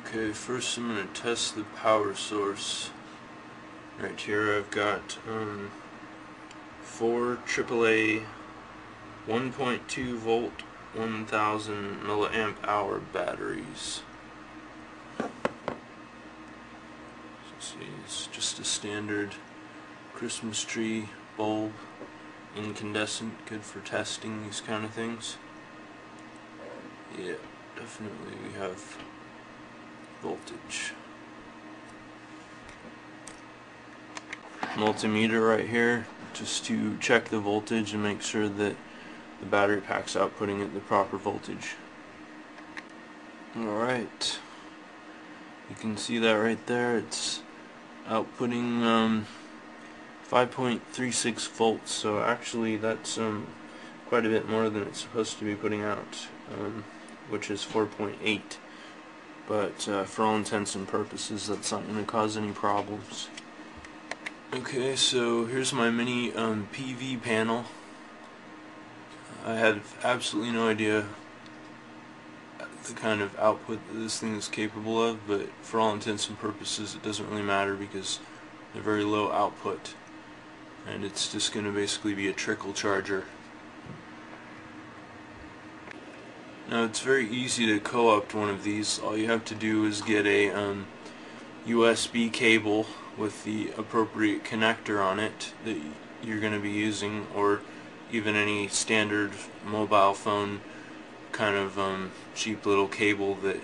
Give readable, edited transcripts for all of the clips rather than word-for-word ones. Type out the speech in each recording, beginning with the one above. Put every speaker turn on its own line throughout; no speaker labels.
Okay, first I'm going to test the power source. Right here I've got 4 AAA 1.2 volt 1000 milliamp hour batteries. So see, it's just a standard Christmas tree bulb, incandescent, good for testing these kind of things. Yeah, definitely we have voltage. Multimeter right here, just to check the voltage and make sure that the battery pack's outputting at the proper voltage. Alright, you can see that right there, it's outputting 5.36 volts, so actually that's quite a bit more than it's supposed to be putting out, which is 4.8. But for all intents and purposes, that's not going to cause any problems. Okay, so here's my mini PV panel. I had absolutely no idea the kind of output that this thing is capable of, but for all intents and purposes it doesn't really matter because they're very low output, and it's just going to basically be a trickle charger. Now it's very easy to co-opt one of these. All you have to do is get a USB cable with the appropriate connector on it that you're going to be using, or even any standard mobile phone kind of cheap little cable that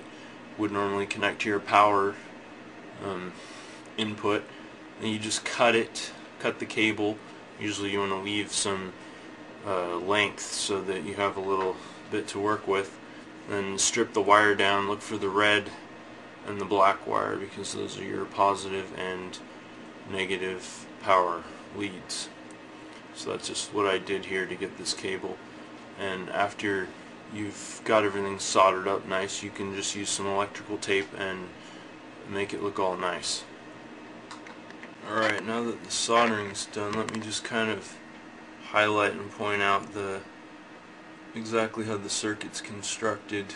would normally connect to your power input. And you just cut the cable. Usually you want to leave some length so that you have a little bit to work with. Then strip the wire down, look for the red and the black wire because those are your positive and negative power leads. So that's just what I did here to get this cable. And after you've got everything soldered up nice, you can just use some electrical tape and make it look all nice. Alright, now that the soldering's done, let me just kind of highlight and point out exactly how the circuit's constructed.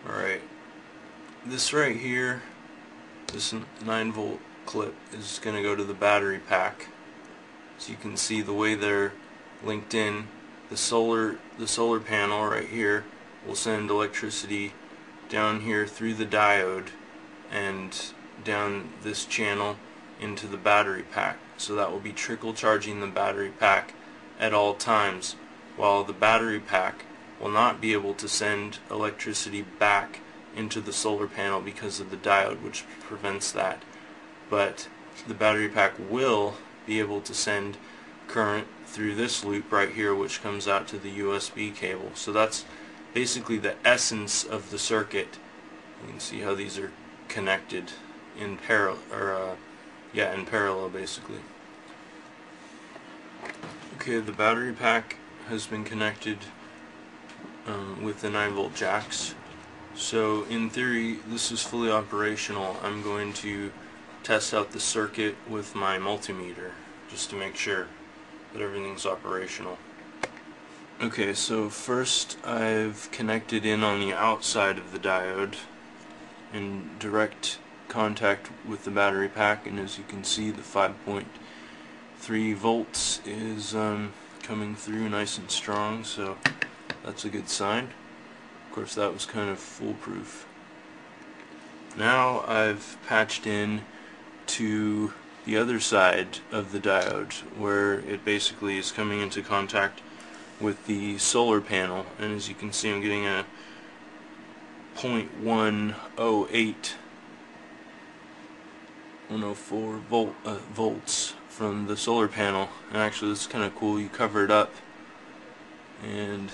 Alright, this right here, this 9-volt clip is going to go to the battery pack. So you can see the way they're linked in. The solar panel right here will send electricity down here through the diode and down this channel into the battery pack. So that will be trickle charging the battery pack at all times, while the battery pack will not be able to send electricity back into the solar panel because of the diode, which prevents that. But the battery pack will be able to send current through this loop right here, which comes out to the USB cable. So that's basically the essence of the circuit. You can see how these are connected in parallel, in parallel basically. Okay, the battery pack has been connected with the 9-volt jacks. So in theory this is fully operational. I'm going to test out the circuit with my multimeter just to make sure that everything's operational. Okay, so first I've connected in on the outside of the diode in direct contact with the battery pack, and as you can see the 5.3 volts is coming through nice and strong, so that's a good sign. Of course that was kind of foolproof. Now I've patched in to the other side of the diode where it basically is coming into contact with the solar panel, and as you can see I'm getting a 0.108 volts from the solar panel. And actually this is kind of cool. You cover it up and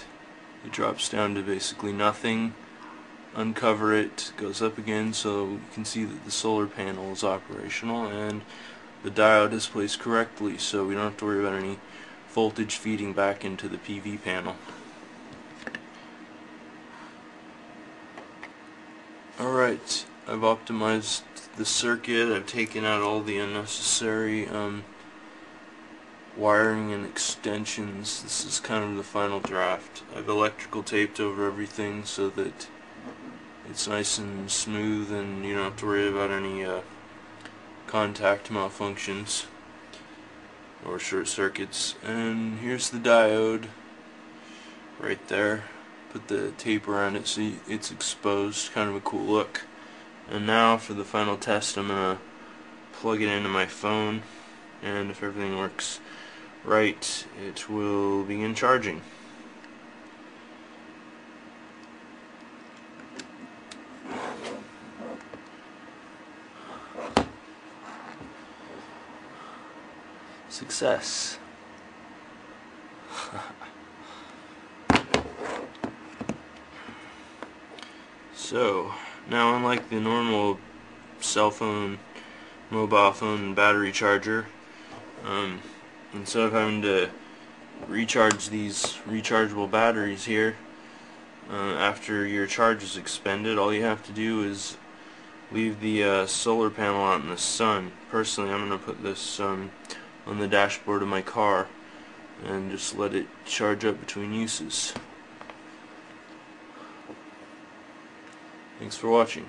it drops down to basically nothing. Uncover it, goes up again, so you can see that the solar panel is operational and the diode is placed correctly, so we don't have to worry about any voltage feeding back into the PV panel. Alright, I've optimized the circuit. I've taken out all the unnecessary wiring and extensions. This is kind of the final draft. I've electrical taped over everything so that it's nice and smooth, and you don't have to worry about any contact malfunctions or short circuits. And here's the diode right there. Put the tape around it so it's exposed, kind of a cool look. And now for the final test, I'm gonna plug it into my phone, and if everything works right, it will begin charging. Success. So, now unlike the normal cell phone, mobile phone battery charger, instead of having to recharge these rechargeable batteries here after your charge is expended, all you have to do is leave the solar panel out in the sun. Personally, I'm going to put this on the dashboard of my car and just let it charge up between uses. Thanks for watching.